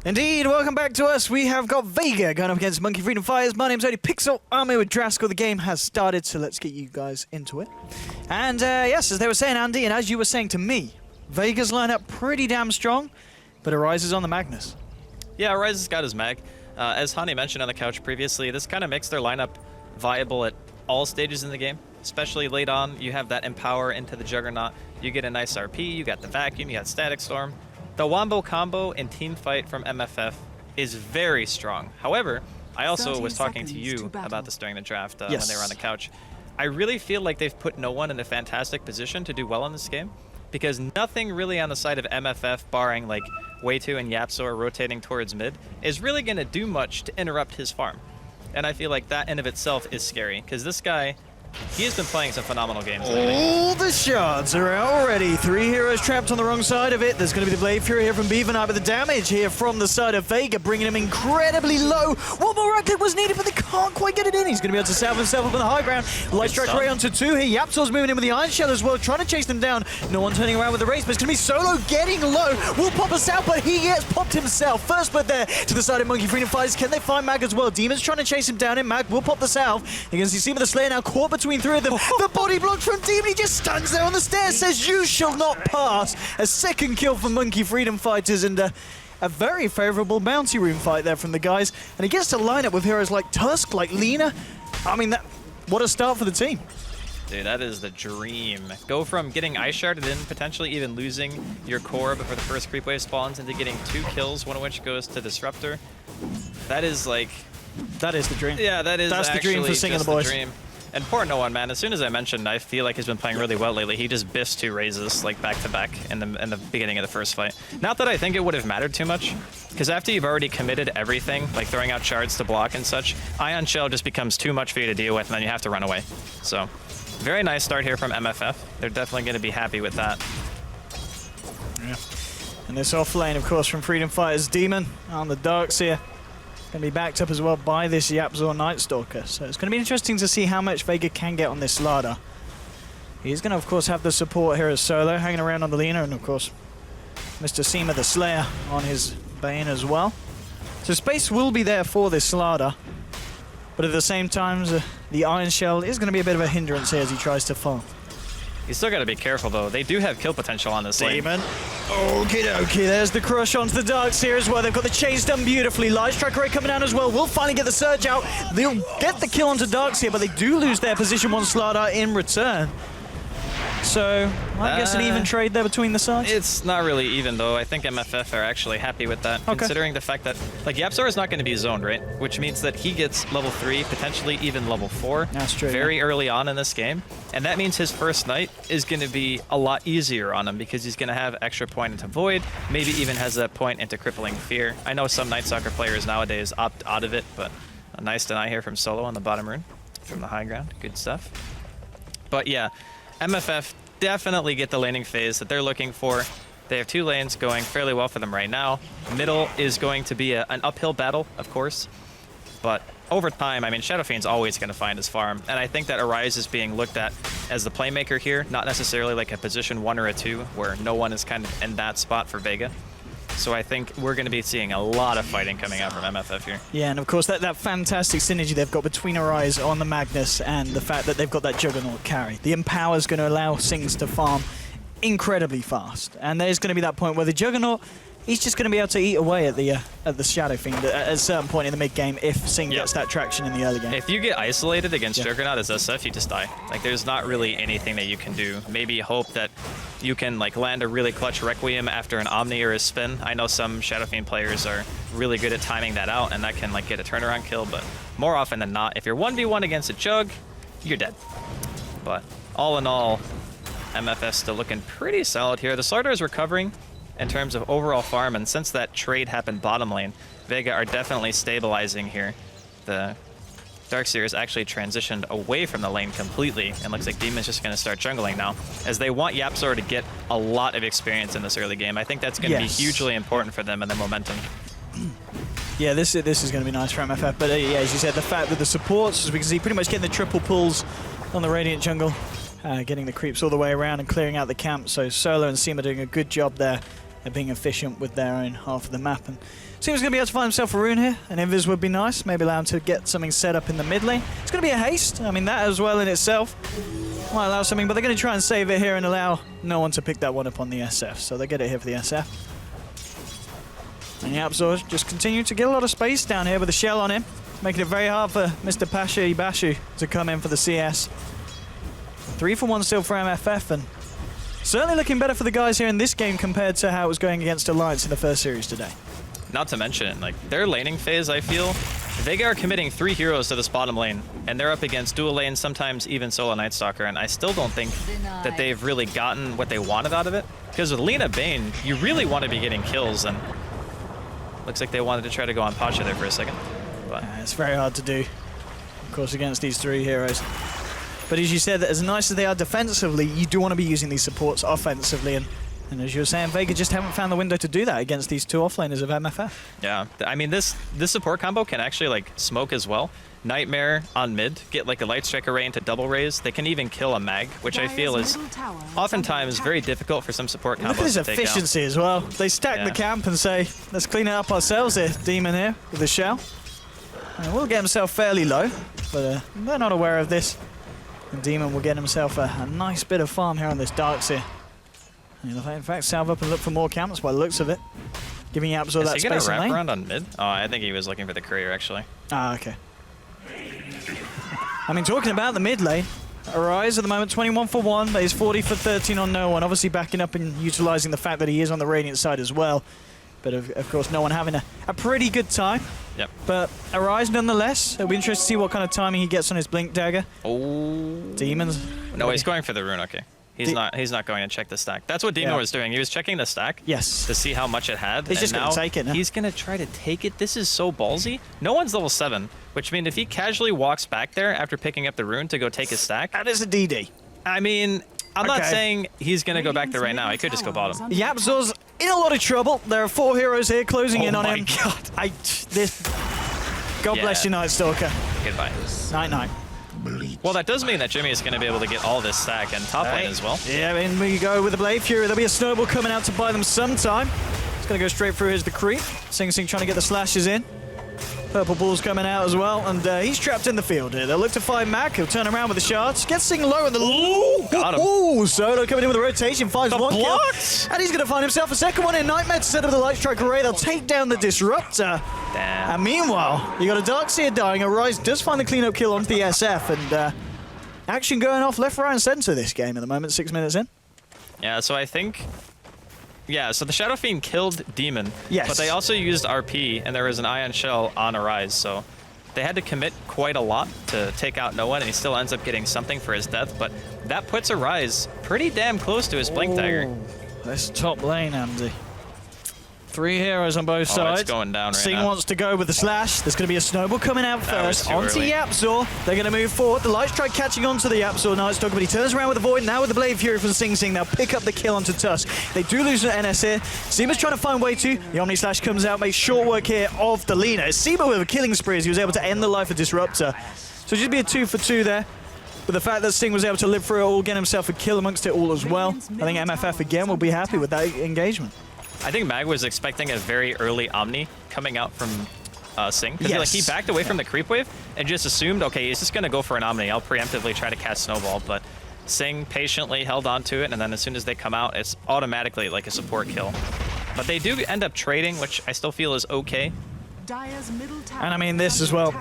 Indeed, welcome back to us. We have got Vega going up against Monkey Freedom Fighters. My name's only Pixel. I'm here with Draskell. The game has started, so let's get you guys into it. And yes, as they were saying, Andy, and as you were saying to me, Vega's lined up pretty damn strong, but Arise is on the Magnus. Yeah, Arise has got his mag. As Hani mentioned on the couch previously, this kind of makes their lineup viable at all stages in the game, especially late on. You have that Empower into the Juggernaut. You get a nice RP, you got the Vacuum, you got Static Storm. The Wombo combo and team fight from MFF is very strong. However, I also was talking to you about this during the draft when they were on the couch. I really feel like they've put no one in a fantastic position to do well in this game, because nothing really on the side of MFF, barring like Wei2 and Yapzor rotating towards mid, is really going to do much to interrupt his farm. And I feel like that in of itself is scary, because this guy, he has been playing some phenomenal games lately. All the shards are out already. 3 heroes trapped on the wrong side of it. There's going to be the Blade Fury here from Beaver Knight, but the damage here from the side of Vega, bringing him incredibly low. One more right click was needed, but they can't quite get it in. He's going to be able to salve himself up on the high ground. Light Strike Ray onto 2 here. Yapzor's moving in with the Iron Shell as well, trying to chase them down. No one turning around with the race, but it's going to be Solo getting low. Will pop us out, but he gets popped himself. First blood there to the side of Monkey Freedom Fighters. Can they find Mag as well? Demon's trying to chase him down in Mag. Will pop the salve. Against see with the Slayer now caught between 3 of them. The body block from Demon, he just stands there on the stairs, says you shall not pass. A second kill for Monkey Freedom Fighters, and a very favourable bounty room fight there from the guys. And he gets to line up with heroes like Tusk, like Lina. I mean, what a start for the team. Dude, that is the dream. Go from getting ice sharded in, potentially even losing your core before the first creep wave spawns, into getting 2 kills, one of which goes to Disruptor. That is like... That is the dream. Yeah, that's the dream for Singing the Boys. Dream. And poor No One, man, as soon as I mentioned, I feel like he's been playing really well lately. He just biffed 2 raises, like back-to-back in the beginning of the first fight. Not that I think it would have mattered too much, because after you've already committed everything, like throwing out shards to block and such, Ion Shell just becomes too much for you to deal with, and then you have to run away. So, very nice start here from MFF. They're definitely going to be happy with that. Yeah. And this off lane, of course, from Freedom Fighters Demon on the Darks here. Going to be backed up as well by this Yapzor Night Stalker. So it's going to be interesting to see how much Vega can get on this ladder. He's going to, of course, have the support here as Solo, hanging around on the Lina, and, of course, Mr. Seema the Slayer on his Bane as well. So space will be there for this ladder, but at the same time, the Iron Shell is going to be a bit of a hindrance here as he tries to farm. You still got to be careful, though. They do have kill potential on this lane. Demon. Okie dokie, there's the crush onto the Darks here as well. They've got the chase done beautifully. Light Strike Ray coming down as well. Will finally get the Surge out. They'll get the kill onto Darks here, but they do lose their position 1 Slardar in return. So, I guess an even trade there between the sides? It's not really even, though. I think MFF are actually happy with that, considering the fact that, like, Yapzor is not going to be zoned, right? Which means that he gets level 3, potentially even level 4, That's true, very early on in this game. And that means his first night is going to be a lot easier on him, because he's going to have extra point into Void, maybe even has that point into Crippling Fear. I know some Night Stalker players nowadays opt out of it, but a nice deny here from Solo on the bottom rune from the high ground. Good stuff. But yeah, MFF definitely get the laning phase that they're looking for. They have 2 lanes going fairly well for them right now. Middle is going to be an uphill battle, of course. But over time, I mean, Shadow Fiend's always going to find his farm. And I think that Arise is being looked at as the playmaker here, not necessarily like a position 1 or a 2, where no one is kind of in that spot for Vega. So I think we're going to be seeing a lot of fighting coming out from MFF here. Yeah, and of course that fantastic synergy they've got between Arise on the Magnus and the fact that they've got that Juggernaut carry. The Empower is going to allow Sings to farm incredibly fast. And there's going to be that point where the Juggernaut, he's just going to be able to eat away at the Shadow Fiend at a certain point in the mid-game if Sing gets that traction in the early game. If you get isolated against Juggernaut as SF, you just die. Like, there's not really anything that you can do. Maybe hope that you can, like, land a really clutch Requiem after an Omni or a spin. I know some Shadow Fiend players are really good at timing that out, and that can, like, get a turnaround kill, but more often than not, if you're 1v1 against a Jug, you're dead. But all in all, MFF still looking pretty solid here. The Slardar is recovering in terms of overall farm, and since that trade happened bottom lane, Vega are definitely stabilizing here. The Darkseer has actually transitioned away from the lane completely, and looks like Demon's just going to start jungling now, as they want Yapzor to get a lot of experience in this early game. I think that's going to be hugely important for them and their momentum. Yeah, this is going to be nice for MFF, but yeah, as you said, the fact that the supports, as we can see, pretty much getting the triple pulls on the Radiant jungle, getting the creeps all the way around and clearing out the camp, so Solo and Seema doing a good job there They're being efficient with their own half of the map. And seems going to be able to find himself a rune here. An invis would be nice. Maybe allow him to get something set up in the mid lane. It's going to be a haste. I mean, that as well in itself might allow something, but they're going to try and save it here and allow no one to pick that one up on the SF. So they get it here for the SF. And the Absol just continue to get a lot of space down here with a shell on him, making it very hard for Mr. Pasha Bashu to come in for the CS. 3 for 1 still for MFF, and certainly looking better for the guys here in this game compared to how it was going against Alliance in the first series today. Not to mention, like, their laning phase, I feel, Vega are committing 3 heroes to this bottom lane, and they're up against dual lane, sometimes even solo Night Stalker, and I still don't think that they've really gotten what they wanted out of it. Because with Lina Bane, you really want to be getting kills, and looks like they wanted to try to go on Pasha there for a second. But it's very hard to do, of course, against these 3 heroes. But as you said, as nice as they are defensively, you do want to be using these supports offensively, and as you were saying, Vega just haven't found the window to do that against these 2 offlaners of MFF. Yeah, I mean, this support combo can actually, like, smoke as well. Nightmare on mid, get like a Light Strike array into double raise. They can even kill a mag, which I feel is oftentimes very difficult for some support combos. Look at his efficiency as well. They stack the camp and say, let's clean it up ourselves here, Demon here, with the shell. And will get himself fairly low, but they're not aware of this. And Demon will get himself a nice bit of farm here on this Darks here. And in fact, salve up and look for more camps by the looks of it. Giving Absol that space in lane. Is he gonna wrap around on mid? Oh, I think he was looking for the courier, actually. Ah, okay. I mean, talking about the mid lane, Arise at the moment 21 for 1, but he's 40 for 13 on no one. Obviously backing up and utilising the fact that he is on the Radiant side as well. But of course, no one having a pretty good time. Yep. But Arise nonetheless. It'll be interesting to see what kind of timing he gets on his Blink Dagger. Oh. Demons. No, he's going for the rune, okay. He's not going to check the stack. That's what Demon was doing. He was checking the stack to see how much it had. He's just going to take it now. He's going to try to take it. This is so ballsy. No one's level 7, which means if he casually walks back there after picking up the rune to go take his stack. That is a DD. I mean, I'm not saying he's going to go back there right now. He could just go bottom. Yapzor's in a lot of trouble. There are 4 heroes here closing in on him. Oh my god. God bless you, Night Stalker. Goodbye. Night-night. Well, that does mean that Jimmy is going to be able to get all this stack and top lane as well. Yeah, in we go with the Blade Fury. There'll be a snowball coming out to buy them some time. It's going to go straight through. Here's the creep. Sing Sing trying to get the slashes in. Purple Ball's coming out as well, and he's trapped in the field here. They'll look to find Mac. He'll turn around with the shards. Gets Sing low in the... Ooh, got him. Ooh, Solo coming in with a rotation. Finds one kill. And he's going to find himself a second one in Nightmare to set up the Light Strike array. They'll take down the Disruptor. Damn. And meanwhile, you got a Darkseer dying. Arise does find the cleanup kill onto the SF, and action going off left, right, and center this game at the moment, 6 minutes in. Yeah, so I think... Yeah, so the Shadow Fiend killed Demon. Yes. But they also used RP, and there was an Ion Shell on Arise, so they had to commit quite a lot to take out no one, and he still ends up getting something for his death, but that puts Arise pretty damn close to his Blink Dagger. This top lane, Andy. 3 heroes on both sides. It's going down right Sing now. wants to go with the slash. There's going to be a snowball coming out first. Onto Yapzor. They're going to move forward. The Light Strike catching onto the Yapzor Night Stalker, but he turns around with the Void. Now with the Blade Fury from Sing Sing. They'll pick up the kill onto Tusk. They do lose an NS here. Seema's trying to find way to. The Omni Slash comes out, makes short work here of the Lina. Seema with a killing spree as he was able to end the life of Disruptor. So just be a 2 for 2 there. But the fact that Sing was able to live through it all, get himself a kill amongst it all as well, I think MFF again will be happy with that engagement. I think Mag was expecting a very early Omni coming out from Sing. Because like, he backed away from the creep wave and just assumed, okay, he's just going to go for an Omni. I'll preemptively try to cast Snowball. But Sing patiently held on to it, and then as soon as they come out, it's automatically like a support kill. But they do end up trading, which I still feel is okay. And I mean, this as well.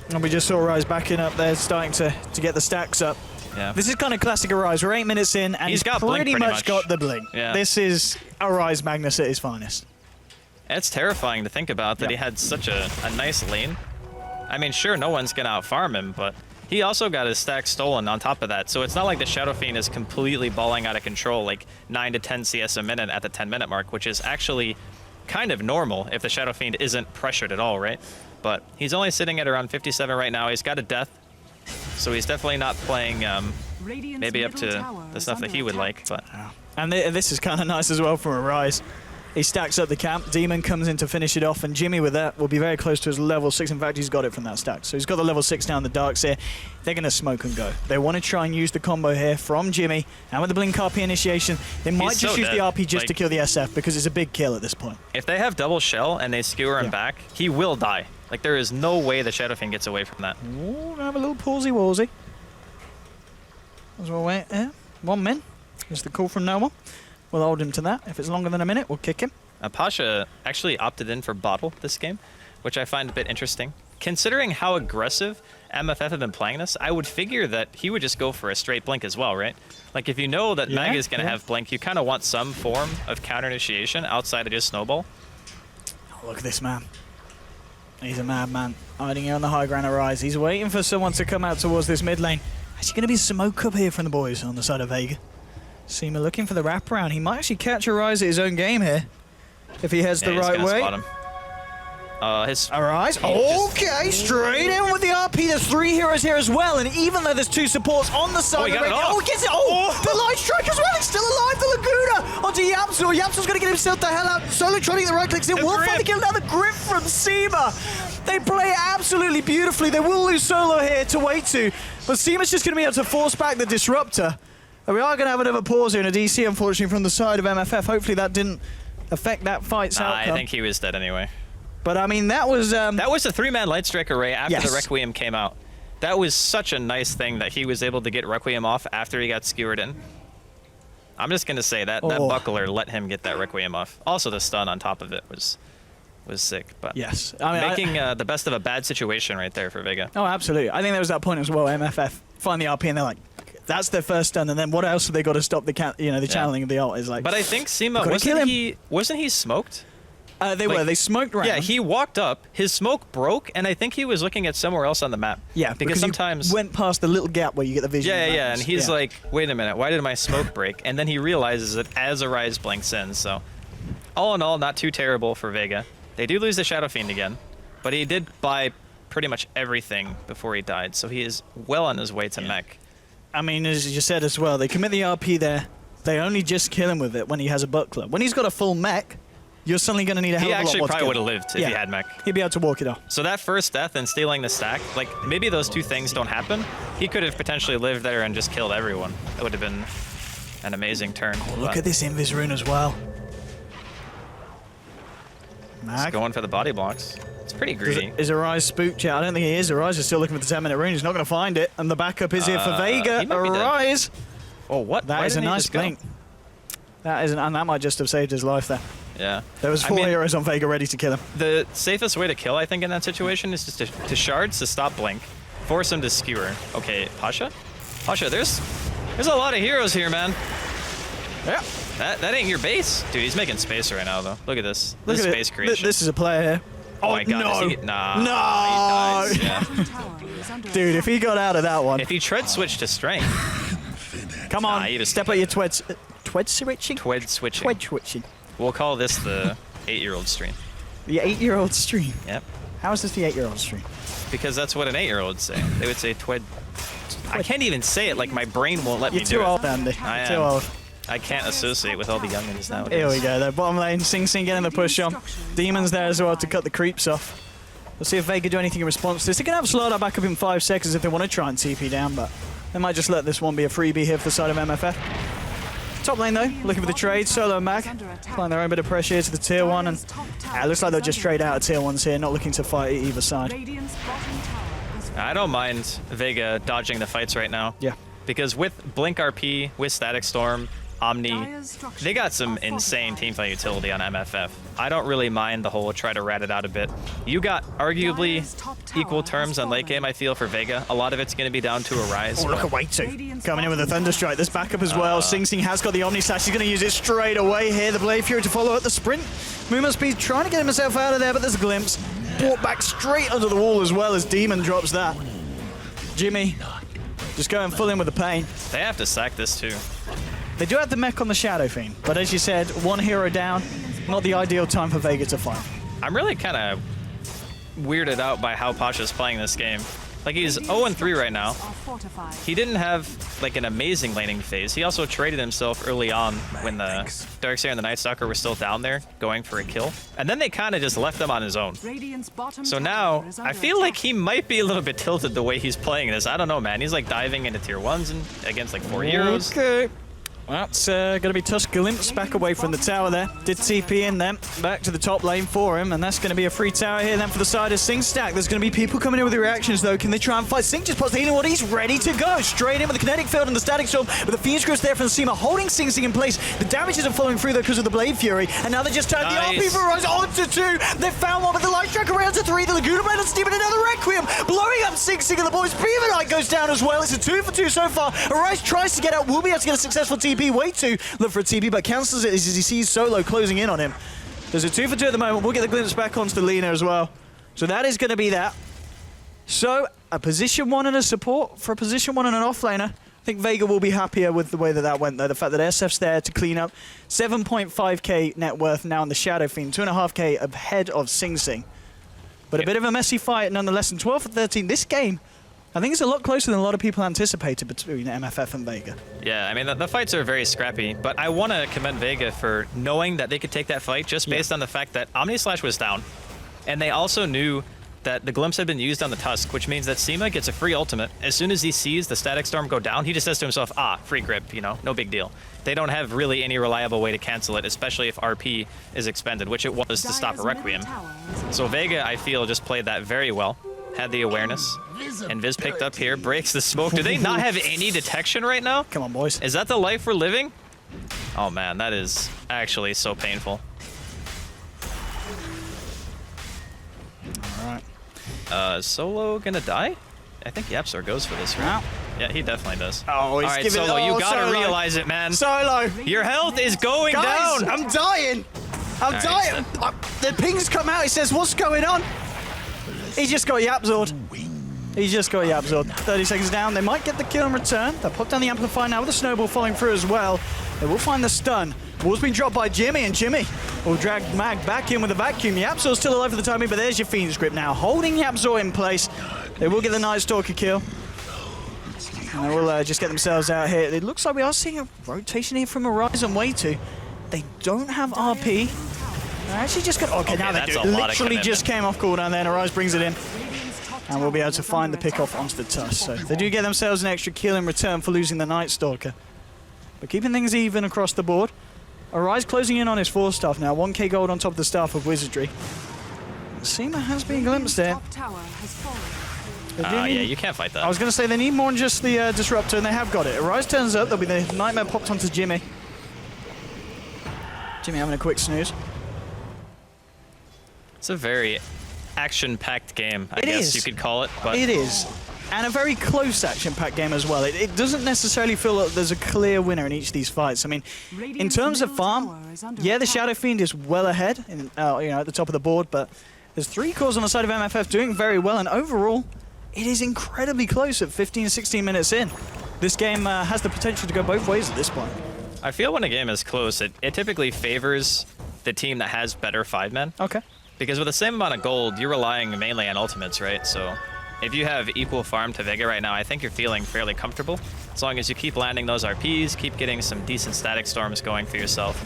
And we just saw Rise backing up there, starting to get the stacks up. Yeah. This is kind of classic Arise. We're 8 minutes in, and he's got pretty much got the blink. Yeah. This is Arise Magnus at his finest. It's terrifying to think about that he had such a nice lane. I mean, sure, no one's going to out-farm him, but he also got his stack stolen on top of that. So it's not like the Shadow Fiend is completely balling out of control, like 9 to 10 CS a minute at the 10-minute mark, which is actually kind of normal if the Shadow Fiend isn't pressured at all, right? But he's only sitting at around 57 right now. He's got a death. So he's definitely not playing maybe up to the stuff that he would like. But and this is kind of nice as well from Arise. He stacks up the camp. Demon comes in to finish it off, and Jimmy with that will be very close to his level 6. In fact, he's got it from that stack. So he's got the level 6 down the darks here. They're going to smoke and go. They want to try and use the combo here from Jimmy. And with the Blink RP initiation, they might just use the RP just to kill the SF because it's a big kill at this point. If they have double shell and they skewer him back, he will die. Like, there is no way the Shadow Fiend gets away from that. Ooh, have a little pawsy-wallsy. As well wait here. 1 min. Is the call from Noah. We'll hold him to that. If it's longer than a minute, we'll kick him. Pasha actually opted in for bottle this game, which I find a bit interesting. Considering how aggressive MFF have been playing this, I would figure that he would just go for a straight blink as well, right? Like, if you know that Vega is going to have blink, you kind of want some form of counter initiation outside of just snowball. Oh, look at this man. He's a madman. Hiding here on the high ground at Rise. He's waiting for someone to come out towards this mid lane. Actually going to be smoke up here from the boys on the side of Vega. Seema looking for the wraparound. He might actually catch a Rise at his own game here. If he heads the right way. Spot him. Arise. Okay, straight in with the RP. There's 3 heroes here as well, and even though there's 2 supports on the side of Vega. Oh, he gets it. Oh, the light strike as well. It's still alive. The Laguna onto Yapsu. Yapsu's going to get himself the hell out. Solo trying to get the right clicks in. Will find the kill. Now the grip from Seema. They play absolutely beautifully. They will lose Solo here to wait to, but Seema's just going to be able to force back the Disruptor. And we are going to have another pause here in a DC, unfortunately, from the side of MFF. Hopefully that didn't affect that fight's outcome. I think he was dead anyway. But I mean, that was the 3-man Light Strike array after the Requiem came out. That was such a nice thing that he was able to get Requiem off after he got skewered in. I'm just going to say that that buckler let him get that Requiem off. Also, the stun on top of it was sick. But yes, I mean, making the best of a bad situation right there for Vega. Oh, absolutely. I think there was that point as well. MFF find the RP and they're like, that's their first stun, and then what else have they got to stop the channeling of the ult is like. But I think Seema wasn't he smoked? They smoked around. Yeah, he walked up, his smoke broke, and I think he was looking at somewhere else on the map. Yeah, because sometimes he went past the little gap where you get the vision. Yeah, and he's like, wait a minute, why did my smoke break? And then he realizes it as Arise blinks in. So, all in all, not too terrible for Vega. They do lose the Shadow Fiend again, but he did buy pretty much everything before he died, so he is well on his way to mech. I mean, as you said as well, they commit the RP there. They only just kill him with it when he has a buckler. When he's got a full mech, you're suddenly going to need a hell of a lot more. He actually probably would have lived if he had mech. He'd be able to walk it off. So that first death and stealing the stack, like, maybe those 2 things don't happen. He could have potentially lived there and just killed everyone. It would have been an amazing turn. Oh, look at this Invis rune as well. He's going for the body blocks. It's pretty greedy. Is Arise spooked yet? I don't think he is. Arise is still looking for the 10-minute rune. He's not going to find it. And the backup is here for Vega. Arise. Oh, what? That is a nice blink. That is, and that might just have saved his life there. Yeah. There was 4 heroes on Vega ready to kill him. The safest way to kill, I think, in that situation is just to shards to stop blink, force him to skewer. Okay, Pasha? Pasha, there's a lot of heroes here, man. Yeah. That ain't your base. Dude, he's making space right now, though. Look at this. This is space creation. This is a player here. Oh my god. No. Nah. He dies. Yeah. Dude, if he got out of that one. If he tread switch to strength. Come on, step out your tweds. Twed switching? Twed switching. Twed switching. We'll call this the 8-year-old stream. The 8-year-old stream? Yep. How is this the 8-year-old stream? Because that's what an 8-year-old would say. They would say twed. I can't even say it, like my brain won't let me do it. You're too old, Andy. I am. Too old. I can't associate with all the youngins nowadays. Here we go, though. Bottom lane, Sing Sing getting the push on. Demon's there as well to cut the creeps off. We'll see if Vega do anything in response to this. They can have Slaughter back up in 5 seconds if they want to try and TP down, but they might just let this one be a freebie here for the side of MFF. Top lane, though, looking for the trade. Solo and Mag applying their own bit of pressure here to the tier 1, and it looks like they'll just trade out of tier 1s here, not looking to fight either side. I don't mind Vega dodging the fights right now. Yeah. Because with Blink RP, with Static Storm, Omni, they got some insane teamfight utility on MFF. I don't really mind the whole try to rat it out a bit. You got arguably equal terms on late game, I feel, for Vega. A lot of it's going to be down to Arise. Oh, look at Waitu coming in with a Thunderstrike. This backup as well. Sing Sing has got the Omni Slash. He's going to use it straight away here. The Blade Fury to follow at the sprint. Moomaspeed trying to get himself out of there, but there's a glimpse. Brought back straight under the wall as well as Demon drops that. Jimmy just going full in with the pain. They have to sack this too. They do have the mech on the Shadow Fiend, but as you said, 1 hero down, not the ideal time for Vega to fight. I'm really kind of weirded out by how Pasha's playing this game. Like, he's 0-3 right now. He didn't have, like, an amazing laning phase. He also traded himself early on when the Darkseer and the Nightstalker were still down there going for a kill. And then they kind of just left him on his own. So now, I feel like he might be a little bit tilted the way he's playing this. I don't know, man. He's, like, diving into tier 1s and against, like, 4 heroes. Okay. Well, it's going to be Tusk glimpse back away from the tower there. Did TP in then, back to the top lane for him, and that's going to be a free tower here then for the side of Sing Stack. There's going to be people coming in with the reactions though. Can they try and fight? Sing just pots the healing ward. He's ready to go. Straight in with the kinetic field and the static storm, but the Fiend's Growth there from the Seema holding Sing Sing in place. The damage isn't following through though because of the Blade Fury, and now they just turned the RP for Rise onto 2. They found one with the Light Strike around to 3. The Laguna Blade on Steam and another Requiem, blowing up Sing Sing and the boys. Beaver Knight goes down as well. It's a 2 for 2 so far. Arise tries to get out. Will be able to get a successful TP. Way 2. Look for a TP, but cancels it as he sees Solo closing in on him. There's a 2 for 2 at the moment. We'll get the glimpse back onto the Lina as well. So that is going to be that. So a position 1 and a support for a position 1 and an offlaner. I think Vega will be happier with the way that that went though. The fact that SF's there to clean up. 7.5k net worth now in the Shadow Fiend. 2.5k ahead of Sing Sing. But a bit of a messy fight nonetheless. And 12 for 13. This game, I think it's a lot closer than a lot of people anticipated between MFF and Vega. Yeah, I mean, the fights are very scrappy, but I want to commend Vega for knowing that they could take that fight just based on the fact that Omni Slash was down. And they also knew that the Glimpse had been used on the Tusk, which means that Seema gets a free ultimate. As soon as he sees the Static Storm go down, he just says to himself, ah, free grip, you know, no big deal. They don't have really any reliable way to cancel it, especially if RP is expended, which it was to stop a Requiem. So Vega, I feel, just played that very well. Had the awareness, and Viz picked up here, breaks the smoke. Do they not have any detection right now? Come on, boys. Is that the life we're living? Oh man, that is actually so painful. All Is Solo gonna die? I think Yapsor goes for this, right? Yeah, he definitely does. Oh, he's all right, giving Solo, it. you gotta realize it, man. Solo. Your health is going Guys, down. I'm dying. I'm dying. The pings come out. He says, what's going on? He just got Yapzored. He just got Yapzored. 30 seconds down. They might get the kill in return. They'll pop down the Amplifier now with the Snowball falling through as well. They will find the stun. Wall's been dropped by Jimmy, and Jimmy will drag Mag back in with the vacuum. Yapzor's still alive for the time being, but there's your Fiend's Grip now, holding Yapzor in place. They will get the Night Stalker kill. And they will just get themselves out here. It looks like we are seeing a rotation here from Horizon Way 2. They don't have RP. They're actually just going to... Okay, now they do. Literally just came off cooldown there, and Arise brings it in. And we'll be able to find the pick off onto the Tusk. So they do get themselves an extra kill in return for losing the Night Stalker. But keeping things even across the board. Arise closing in on his 4-staff now. 1k gold on top of the Staff of Wizardry. Seema has been glimpsed there. Yeah, you can't fight that. I was going to say they need more than just the Disruptor, and they have got it. Arise turns up. There'll be the Nightmare popped onto Jimmy. Jimmy having a quick snooze. It's a very action-packed game, I guess you could call it. But it is. And a very close action-packed game as well. It doesn't necessarily feel like there's a clear winner in each of these fights. I mean, in terms of farm, yeah, the Shadow Fiend is well ahead, you know, at the top of the board, but there's 3 cores on the side of MFF doing very well, and overall, it is incredibly close at 15, 16 minutes in. This game has the potential to go both ways at this point. I feel when a game is close, it typically favors the team that has better 5-men. Okay. Because with the same amount of gold, you're relying mainly on ultimates, right? So if you have equal farm to Vega right now, I think you're feeling fairly comfortable. As long as you keep landing those RPs, keep getting some decent static storms going for yourself.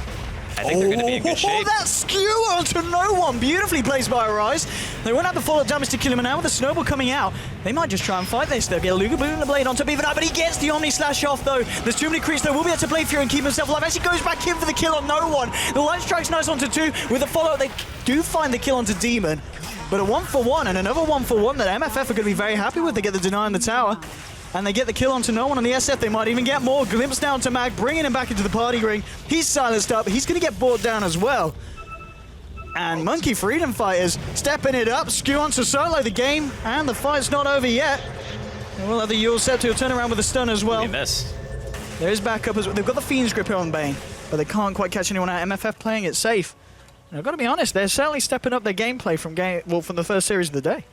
I think they're going to be in good shape. That skewer onto no one. Beautifully placed by Arise. They won't have the follow-up damage to kill him, and now with the Snowball coming out, they might just try and fight this. They'll get a Luga Boom and the Blade onto Beaver Knight, but he gets the Omni Slash off, though. There's too many creeps, though. Will be able to Blade Fury and keep himself alive. Actually goes back in for the kill on no one. The Light Strike's nice onto 2. With the follow-up, they do find the kill onto Demon. But a 1-for-1 and another 1-for-1 that MFF are going to be very happy with. They get the deny on the tower. And they get the kill onto no one on the SF. They might even get more. Glimpse down to Mag, bringing him back into the party ring. He's silenced up. He's going to get brought down as well. And Monkey Freedom Fighters stepping it up. Skew onto Solo the game. And the fight's not over yet. And we'll have the Yule Scepter turn around with a stun as well. He missed. There is backup as well. They've got the Fiend's Grip here on Bane. But they can't quite catch anyone out. MFF playing it safe. And I've got to be honest, they're certainly stepping up their gameplay from the first series of the day.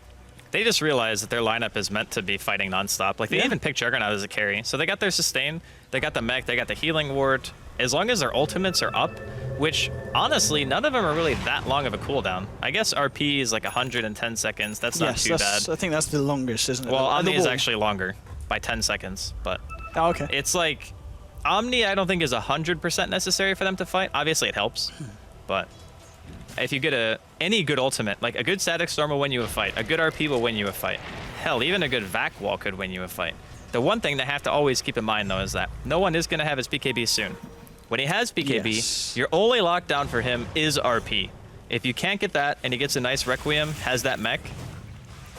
They just realized that their lineup is meant to be fighting nonstop. Like, they even picked Juggernaut as a carry. So they got their sustain, they got the mech, they got the healing ward. As long as their ultimates are up, which honestly, none of them are really that long of a cooldown. I guess RP is like 110 seconds. That's not too bad. I think that's the longest, isn't it? Well, Omni is actually longer by 10 seconds, but oh, okay. it's like Omni I don't think is 100% necessary for them to fight. Obviously it helps, but if you get any good ultimate, like a good static storm will win you a fight, a good RP will win you a fight. Hell, even a good vac wall could win you a fight. The one thing they have to always keep in mind though is that no one is going to have his BKB soon. When he has BKB, your only lockdown for him is RP. If you can't get that and he gets a nice Requiem, has that mech,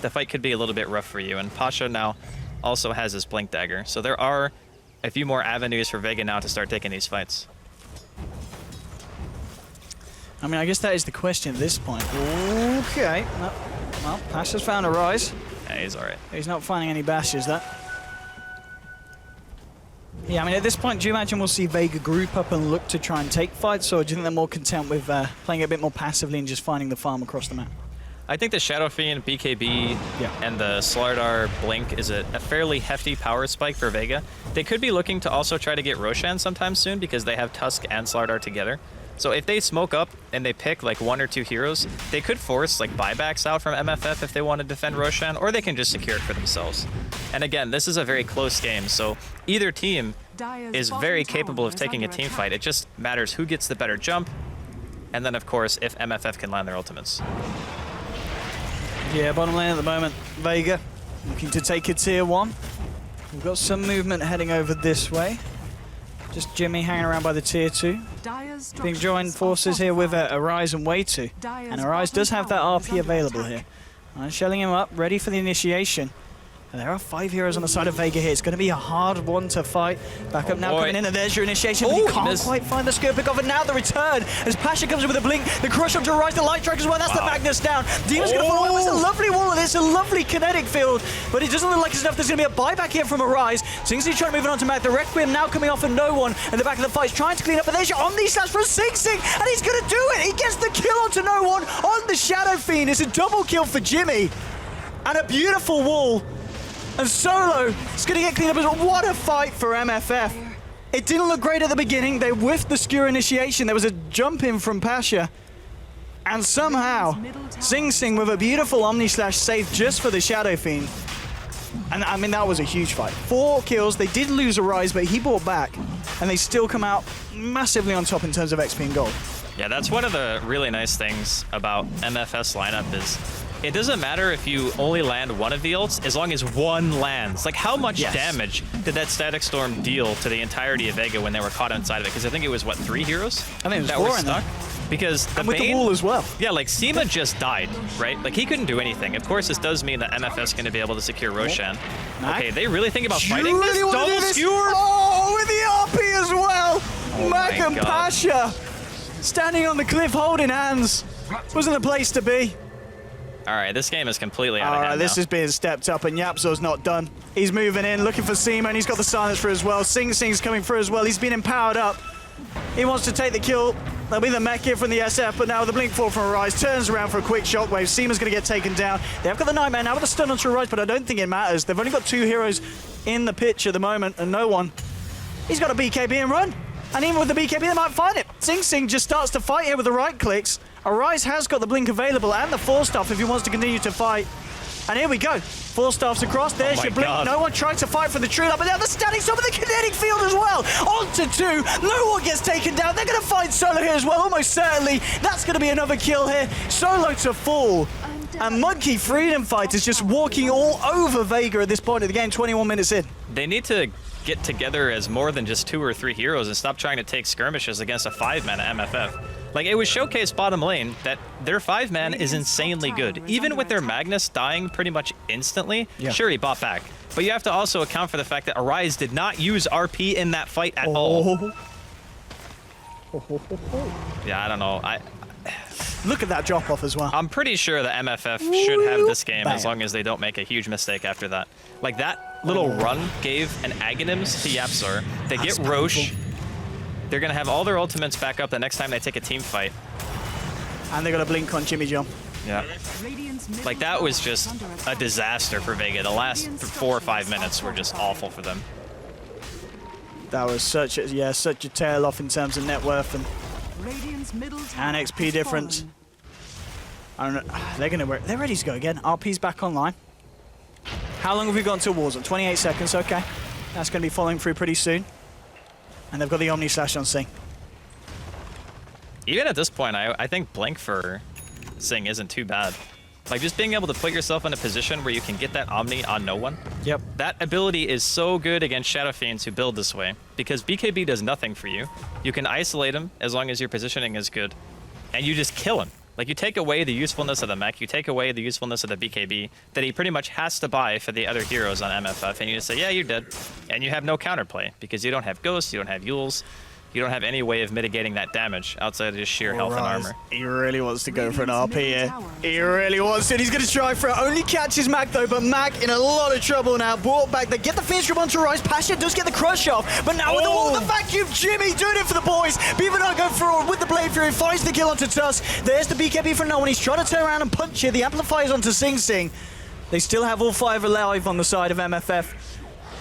the fight could be a little bit rough for you. And Pasha now also has his Blink Dagger. So there are a few more avenues for Vega now to start taking these fights. I mean, I guess that is the question at this point. Okay. Well, Pasha's found a rise. Yeah, he's all right. He's not finding any bashes, that. Yeah, I mean, at this point, do you imagine we'll see Vega group up and look to try and take fights, or do you think they're more content with playing a bit more passively and just finding the farm across the map? I think the Shadow Fiend, BKB, and the Slardar Blink is a fairly hefty power spike for Vega. They could be looking to also try to get Roshan sometime soon because they have Tusk and Slardar together. So if they smoke up and they pick like 1 or 2 heroes, they could force like buybacks out from MFF if they want to defend Roshan, or they can just secure it for themselves. And again, this is a very close game, so either team is very capable of taking a team fight. It just matters who gets the better jump, and then of course if MFF can land their ultimates. Yeah, bottom lane at the moment, Vega looking to take a tier 1. We've got some movement heading over this way. Just Jimmy hanging around by the tier 2. Being joined forces here with Arise and Way2. And Arise does have that RP available here. Shelling him up, ready for the initiation. And there are 5 heroes on the side of Vega here. It's going to be a hard one to fight. Back up now coming in, and there's your initiation. But you can't quite find the skill pick off, and now the return as Pasha comes in with a blink. The crush onto Arise, the light track as well. That's the Magnus down. Demon's going to follow. It was a lovely wall, and it's a lovely kinetic field, but it doesn't look like it's enough. There's going to be a buyback here from Arise. Singsi trying to move it on to Mac. The Requiem now coming off, and no one in the back of the fight is trying to clean up. But there's your Omni slash from Sing, and he's going to do it. He gets the kill onto no one on the Shadow Fiend. It's a double kill for Jimmy, and a beautiful wall. And Solo is going to get cleaned up as well. What a fight for MFF. It didn't look great at the beginning. They whiffed the skewer initiation. There was a jump in from Pasha. And somehow, Sing with a beautiful Omni slash save just for the Shadow Fiend. And I mean, that was a huge fight. 4 kills. They did lose Arise, but he brought back. And they still come out massively on top in terms of XP and gold. Yeah, that's one of the really nice things about MFF's lineup is it doesn't matter if you only land one of the ults, as long as one lands. Like, how much damage did that Static Storm deal to the entirety of Vega when they were caught inside of it? Because I think it was, what, 3 heroes? I think it was that 4 were stuck? Because the with the wall as well. Yeah, like, Seema just died, right? Like, he couldn't do anything. Of course, this does mean that MFF's going to be able to secure Roshan. Okay, they really think about fighting this? Double skewer? Oh, with the RP as well! Oh Mac and Pasha standing on the cliff holding hands. Wasn't the place to be. All right, this game is completely out of hand this now. is being stepped up, and Yapso's not done. He's moving in, looking for Seema, and he's got the silence for as well. Sing's coming through as well. He's been empowered up. He wants to take the kill. There'll be the mech here from the SF, but now the Blink 4 from Arise turns around for a quick shockwave. Seema's going to get taken down. They've got the Nightmare now with a stun onto Arise, but I don't think it matters. They've only got 2 heroes in the pitch at the moment, and no one. He's got a BKB and run. And even with the BKB, they might find it. Sing just starts to fight here with the right clicks. Arise has got the blink available and the 4-staff if he wants to continue to fight. And here we go. 4 staffs across. There's your blink. No one trying to fight for the true up, but now the standing stop of the kinetic field as well. On to 2. No one gets taken down. They're going to find Solo here as well, almost certainly. That's going to be another kill here. Solo to fall. And Monkey Freedom Fighters just walking all over Vega at this point of the game, 21 minutes in. They need to get together as more than just 2 or 3 heroes and stop trying to take skirmishes against a 5-man MFF. Like, it was showcased bottom lane that their 5-man is insanely good. Even with their Magnus dying pretty much instantly, sure, he bought back. But you have to also account for the fact that Arise did not use RP in that fight at all. Yeah, I don't know. Look at that drop-off as well. I'm pretty sure the MFF should have this game as long as they don't make a huge mistake after that. Like, that little run gave an Aghanims to Yapsor. They get Roche. They're going to have all their ultimates back up the next time they take a team fight. And they're going to blink on Jimmy John. Yeah. Like, that was just a disaster for Vega. The last 4 or 5 minutes were just awful for them. That was such a tail off in terms of net worth. And And XP difference. I don't know. They're ready to go again. RP's back online. How long have we got until Warzone? 28 seconds. Okay. That's going to be following through pretty soon. And they've got the Omni Slash on Sing. Even at this point, I think Blink for Sing isn't too bad. Like, just being able to put yourself in a position where you can get that Omni on no one. Yep. That ability is so good against Shadow Fiends who build this way, because BKB does nothing for you. You can isolate him as long as your positioning is good, and you just kill him. Like, you take away the usefulness of the mech, you take away the usefulness of the BKB that he pretty much has to buy for the other heroes on MFF, and you just say, yeah, you're dead. And you have no counterplay, because you don't have Ghosts, you don't have Yules, you don't have any way of mitigating that damage outside of just sheer health and armor. He really wants to go for an RP here. He really wants it. He's going to try for it. Only catches Mac though, but Mac in a lot of trouble now. Brought back. They get the Fiend Strip onto Rise. Pasha does get the crush off, but now with the wall, the vacuum, Jimmy doing it for the boys. Beaver Knight go forward with the Blade Fury, finds the kill onto Tusk. There's the BKB for no one. He's trying to turn around and punch here. The Amplifier's onto Sing Sing. They still have all 5 alive on the side of MFF.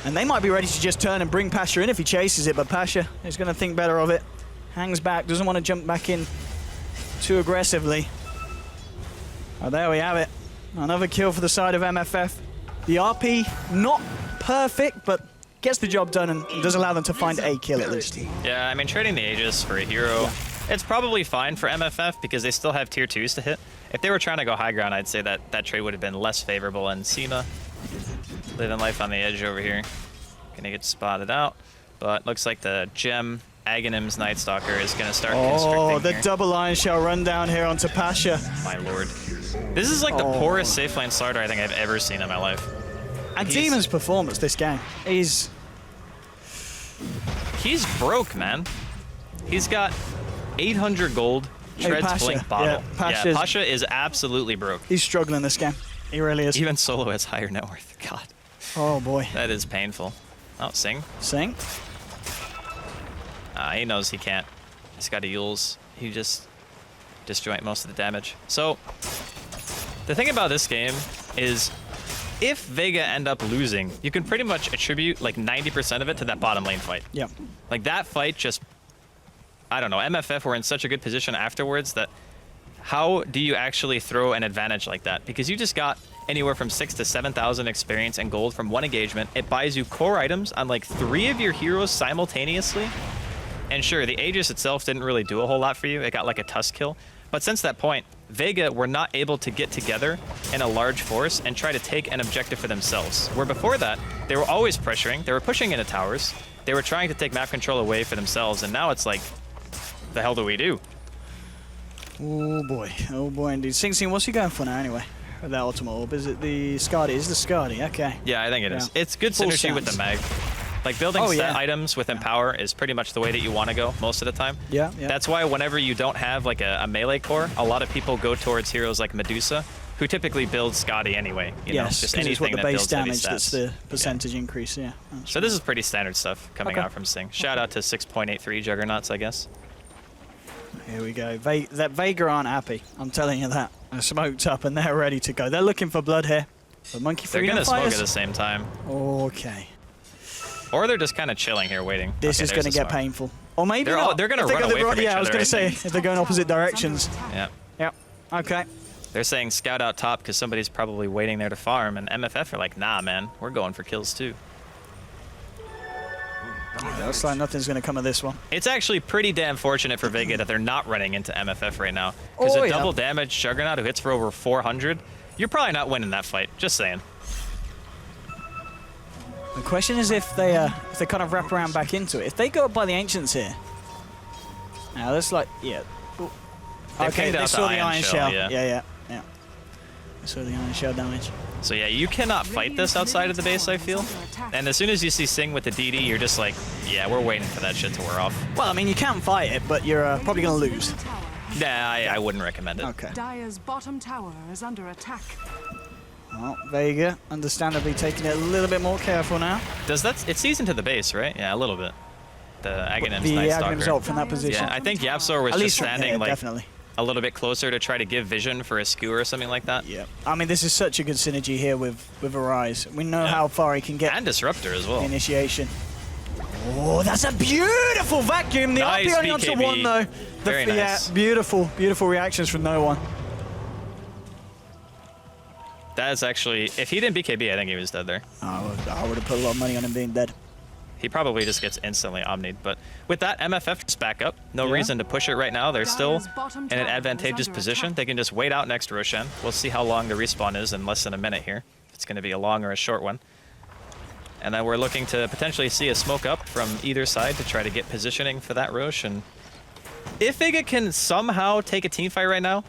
And they might be ready to just turn and bring Pasha in if he chases it, but Pasha is going to think better of it. Hangs back, doesn't want to jump back in too aggressively. Oh, there we have it. Another kill for the side of MFF. The RP, not perfect, but gets the job done and does allow them to find a kill at least. Yeah, I mean, trading the Aegis for a hero, it's probably fine for MFF because they still have tier 2s to hit. If they were trying to go high ground, I'd say that that trade would have been less favorable. And Cena living life on the edge over here. Gonna get spotted out, but looks like the gem Aghanim's Night Stalker is going to start constricting Oh, the here. double Iron Shell run down here onto Pasha. My lord. This is like the poorest safe lane starter I think I've ever seen in my life. And Demon's performance this game is... He's broke, man. He's got 800 gold, Shreds Pasha. Blink bottle. Yeah, Pasha is absolutely broke. He's struggling this game. He really is. Even solo has higher net worth. God. Oh, boy. That is painful. Oh, Sing. Sing. He knows he can't. He's got a Yules. He just disjoint most of the damage. So, the thing about this game is, if Vega end up losing, you can pretty much attribute like 90% of it to that bottom lane fight. Yep. Like that fight just, I don't know, MFF were in such a good position afterwards that how do you actually throw an advantage like that? Because you just got anywhere from 6,000 to 7,000 experience and gold from one engagement. It buys you core items on like 3 of your heroes simultaneously. And sure, the Aegis itself didn't really do a whole lot for you. It got like a Tusk kill. But since that point, Vega were not able to get together in a large force and try to take an objective for themselves. Where before that, they were always pressuring. They were pushing into towers. They were trying to take map control away for themselves. And now it's like, the hell do we do? Oh boy indeed. Sing Sing, what's he going for now anyway? With that ultimate orb, is it the Skadi? Is the Skadi? Okay. Yeah, I think it is. It's good Full synergy with the mag. Like building stat items with Empower is pretty much the way that you want to go most of the time. Yeah. That's why whenever you don't have like a melee core, a lot of people go towards heroes like Medusa, who typically builds Skadi anyway. You know, just anything it's what the that base builds heavy damage stats. that's the percentage increase, yeah. So this is pretty standard stuff coming out from Sing. Shout out to 6.83 Juggernauts, I guess. Here we go. That Vega aren't happy. I'm telling you that. They're smoked up and they're ready to go. They're looking for blood here. But Monkey They're Freedom gonna smoke Fighters? at the same time. Okay. Or they're just kind of chilling here, waiting. This is going to get painful. Or maybe they're going to run away from each I was other, going to say, if they're going opposite directions. Yeah. Yep. Okay. They're saying scout out top because somebody's probably waiting there to farm, and MFF are like, nah, man, we're going for kills too. Looks like nothing's going to come of this one. It's actually pretty damn fortunate for Vega that they're not running into MFF right now. Because a double damage Juggernaut who hits for over 400, you're probably not winning that fight. Just saying. The question is if they kind of wrap around back into it. If they go up by the Ancients here. Now, that's like, okay, they saw the Iron Shell. Yeah. They saw the Iron Shell damage. So yeah, you cannot fight this outside of the base, I feel. And as soon as you see Sing with the DD, you're just like, yeah, we're waiting for that shit to wear off. Well, I mean, you can fight it, but you're probably going to lose. Nah, I wouldn't recommend it. Okay. Dire's bottom tower is under attack. Well, Vega, understandably taking it a little bit more careful now. It sees into the base, right? Yeah, a little bit. The Aghanim's The Night Aghanim's Stalker. ult from that position. Yeah, I think Yapsor was At just least from standing here, like definitely. a little bit closer to try to give vision for a skewer or something like that. Yeah. I mean, this is such a good synergy here with Arise. We know how far he can get. And Disruptor as well. The initiation. Oh, that's a beautiful vacuum. The Nice RP only onto BKB. one, though. Very nice. Yeah, beautiful, beautiful reactions from no one. That is actually, if he didn't BKB, I think he was dead there. I would have put a lot of money on him being dead. He probably just gets instantly omnied. But with that, MFF is back up. No reason to push it right now. They're still in an advantageous position. They can just wait out next to Roshan. We'll see how long the respawn is in less than a minute here. If it's going to be a long or a short one. And then we're looking to potentially see a smoke up from either side to try to get positioning for that Rosh. And if Vega can somehow take a team fight right now,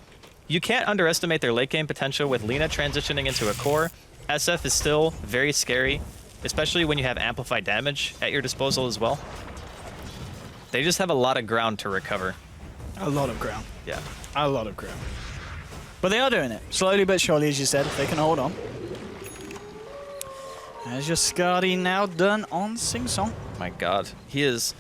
you can't underestimate their late game potential with Lina transitioning into a core. SF is still very scary, especially when you have amplified damage at your disposal as well. They just have a lot of ground to recover. A lot of ground. Yeah. A lot of ground. But they are doing it. Slowly but surely, as you said, if they can hold on. As your Skadi now done on Sing Song. My god. He is...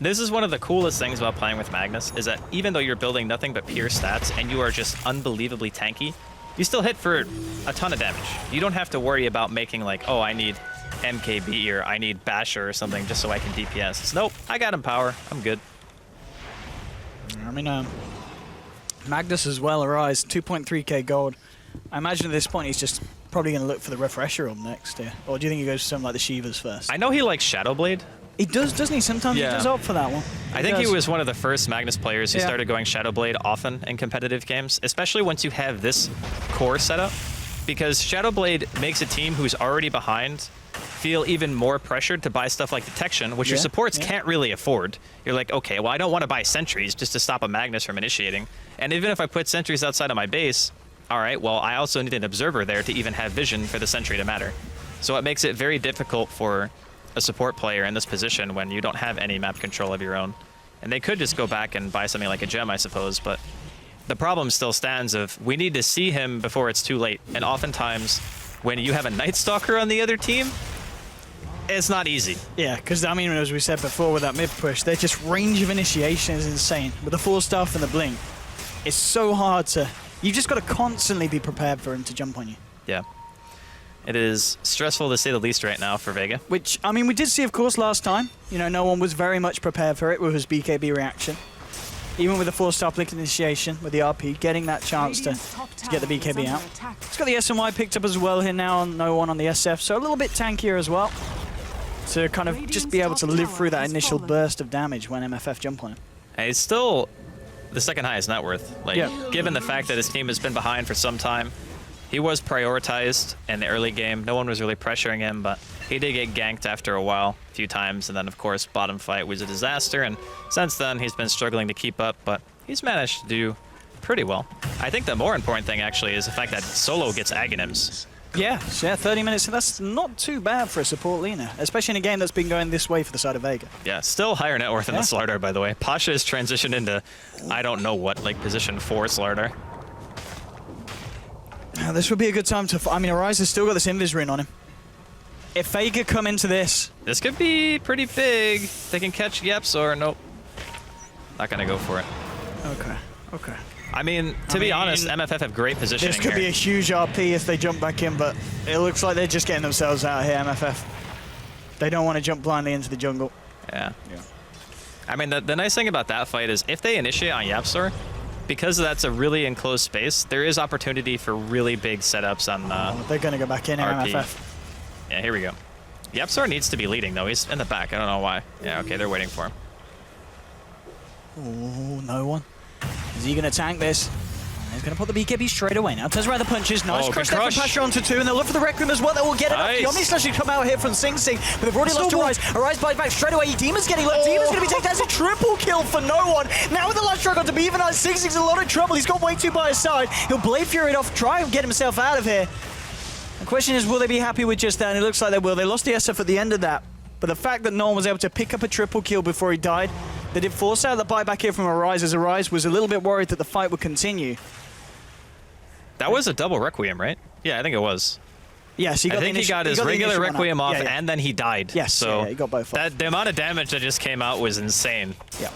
This is one of the coolest things about playing with Magnus, is that even though you're building nothing but pure stats and you are just unbelievably tanky, you still hit for a ton of damage. You don't have to worry about making like, oh, I need MKB or I need Basher or something just so I can DPS. It's, nope, I got him power. I'm good. I mean, Magnus as well, Arise, 2.3k gold. I imagine at this point he's just probably going to look for the Refresher up next here. Or do you think he goes for something like the Shivas first? I know he likes Shadowblade. He does, doesn't he? Sometimes he does opt for that one. I think he was one of the first Magnus players who started going Shadowblade often in competitive games, especially once you have this core setup, because Shadowblade makes a team who's already behind feel even more pressured to buy stuff like Detection, which your supports can't really afford. You're like, okay, well, I don't want to buy sentries just to stop a Magnus from initiating. And even if I put sentries outside of my base, all right, well, I also need an observer there to even have vision for the sentry to matter. So it makes it very difficult for a support player in this position when you don't have any map control of your own. And they could just go back and buy something like a gem, I suppose, but the problem still stands of we need to see him before it's too late. And oftentimes, when you have a Night Stalker on the other team, it's not easy. Yeah, because, I mean, as we said before with that mid push, their just range of initiation is insane. With the full stuff and the blink, it's so hard to... You've just got to constantly be prepared for him to jump on you. Yeah. It is stressful to say the least right now for Vega. Which, I mean, we did see, of course, last time. You know, no one was very much prepared for it with his BKB reaction. Even with the 4-star blink initiation, with the RP, getting that chance to get the BKB out. It's got the SNY picked up as well here now, on no one on the SF, so a little bit tankier as well. To kind of just be able to live through that initial burst of damage when MFF jump on him. And he's still the second highest net worth. Like, given the fact that his team has been behind for some time, he was prioritized in the early game. No one was really pressuring him, but he did get ganked after a while, a few times, and then, of course, bottom fight was a disaster, and since then, he's been struggling to keep up, but he's managed to do pretty well. I think the more important thing, actually, is the fact that Solo gets Aghanims. Yeah, 30 minutes, and that's not too bad for a support Lina, especially in a game that's been going this way for the side of Vega. Yeah, still higher net worth than the Slardar, by the way. Pasha is transitioned into, I don't know what, like, position 4 Slardar. Now, this would be a good time to... I mean, Arise has still got this Invis rune on him. If Vega come into this... This could be pretty big. They can catch Yeps or nope. Not going to go for it. Okay. I mean, to be honest, MFF have great positioning This could be a huge RP if they jump back in, but it looks like they're just getting themselves out here, MFF. They don't want to jump blindly into the jungle. Yeah. I mean, the nice thing about that fight is if they initiate on Yapstor, because that's a really enclosed space, there is opportunity for really big setups on they're going to go back in here, MFF. Yeah, here we go. Yapstor needs to be leading, though. He's in the back. I don't know why. Yeah, okay, they're waiting for him. Oh, no one. Is he going to tank this? He's going to put the BKB straight away now. Turns around the punches. Nice crush there from Pasha onto 2, and they'll look for the Requiem as well. They will get it up. The Omni Slash should come out here from Sing Sing, but they've already lost Arise. Arise bites back straight away. Demon's getting left. Demon's going to be taken as a triple kill for no one. Now with the last struggle to be even on, Sing Sing's in a lot of trouble. He's got way too by his side. He'll Blade Fury it off, try and get himself out of here. The question is, will they be happy with just that? And it looks like they will. They lost the SF at the end of that. But the fact that no one was able to pick up a triple kill before he died, they did force out the buyback here from Arise, as Arise was a little bit worried that the fight would continue. That was a double Requiem, right? Yeah, I think it was. Yes, he got he got his regular Requiem off, and then he died. Yes, so he got both off. The amount of damage that just came out was insane. Yeah.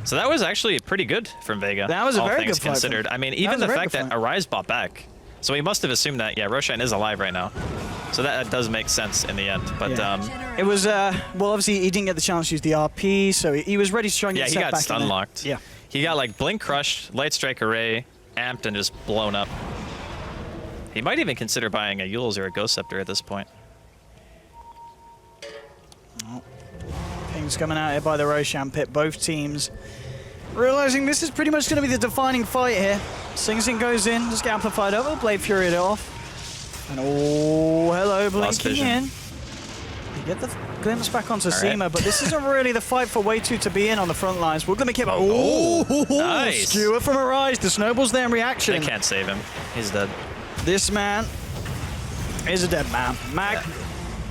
So that was actually pretty good from Vega. That was a very good fight. Considered. I mean, even the fact that Arise bought back. So he must have assumed that, yeah, Roshan is alive right now. So that does make sense in the end. But it was, well, obviously he didn't get the chance to use the RP, so he was ready to try and get set back in. Yeah, he got stun locked. Yeah. He got like blink crushed, light strike array, amped, and just blown up. He might even consider buying a Yules or a Ghost Scepter at this point. Oh. Ping's coming out here by the Roshan pit. Both teams realizing this is pretty much going to be the defining fight here. Sing Sing goes in, just get amplified over, Blade Fury it off. And oh, hello, blinking in. You get the glimpse back onto Seema, but this isn't really the fight for Way2 to be in on the front lines. We're going to keep. Oh, nice. Skewer from Arise. The snowball's there in reaction. They can't save him. He's dead. This man is a dead man. Mag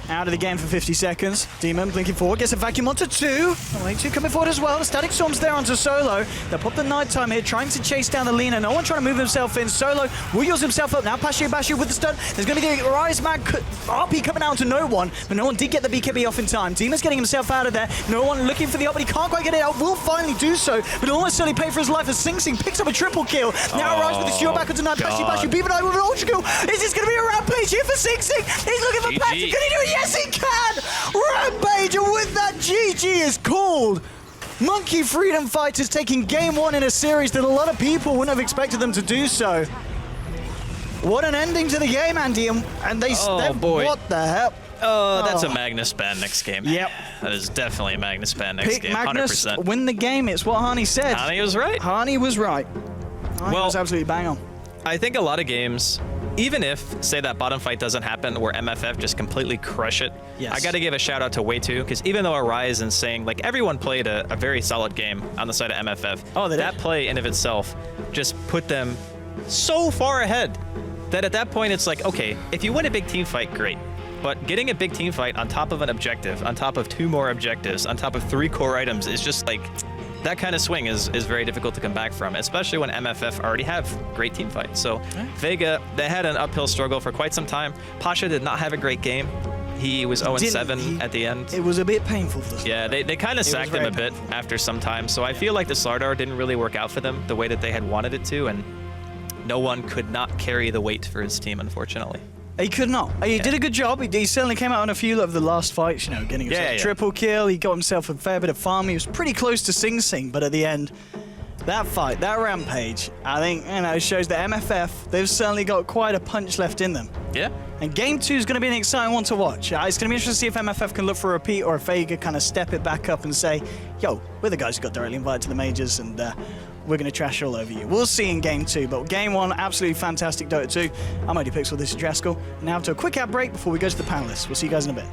out of the game for 50 seconds. Demon blinking forward, gets a vacuum onto 2. Way2 coming forward as well. The Static Storm's there onto Solo. They'll pop the nighttime here, trying to chase down the Lina. No one trying to move himself in. Solo will use himself up now. Bashu with the stun. There's going to be a Rise Mag RP coming out to no one, but no one did get the BKB off in time. Demon's getting himself out of there. No one looking for the up, but he can't quite get it out. Will finally do so, but he'll almost certainly pay for his life as Sing Sing picks up a triple kill. Now Rise with the Skewer back onto night. Bashu, Beaver Knight with an ultra kill. Is this going to be a rampage here for Sing Sing? He's looking for Patrick. Can he do it? Yes, he can! Rampage, and with that, GG is called. Monkey Freedom Fighters taking game 1 in a series that a lot of people wouldn't have expected them to do so. What an ending to the game, Andy, and they boy. What the hell? That's a Magnus ban next game. Yep. That is definitely a Magnus ban next Pick game, Magnus, 100%. win the game, it's what Hani said. Hani was right. Hani was right. Hani Well, was absolutely bang on. I think a lot of games, even if, say, that bottom fight doesn't happen where MFF just completely crush it, Yes. I got to give a shout out to Way2, because even though Arise and Sing, like, everyone played a very solid game on the side of MFF. Oh, they did? That play in of itself just put them so far ahead that at that point it's like, okay, if you win a big team fight, great. But getting a big team fight on top of an objective, on top of 2 more objectives, on top of 3 core items is just like, that kind of swing is very difficult to come back from, especially when MFF already have great team fights. So Vega, they had an uphill struggle for quite some time. Pasha did not have a great game. He was 0-7 at the end. It was a bit painful for them. Yeah, they kind of sacked him a bit after some time. So I feel like the Slardar didn't really work out for them the way that they had wanted it to, and no one could not carry the weight for his team, unfortunately. He could not. He did a good job. He certainly came out on a few of the last fights, you know, getting himself a triple kill. He got himself a fair bit of farm. He was pretty close to Sing Sing, but at the end, that fight, that rampage, I think, you know, shows that MFF, they've certainly got quite a punch left in them. Yeah. And game 2 is going to be an exciting one to watch. It's going to be interesting to see if MFF can look for a repeat or if Vega kind of step it back up and say, yo, we're the guys who got directly invited to the majors and we're going to trash all over you. We'll see in game 2, but game 1, absolutely fantastic Dota 2. I'm OD Pixel, this is Dreskel. Now to a quick ad break before we go to the panelists. We'll see you guys in a bit.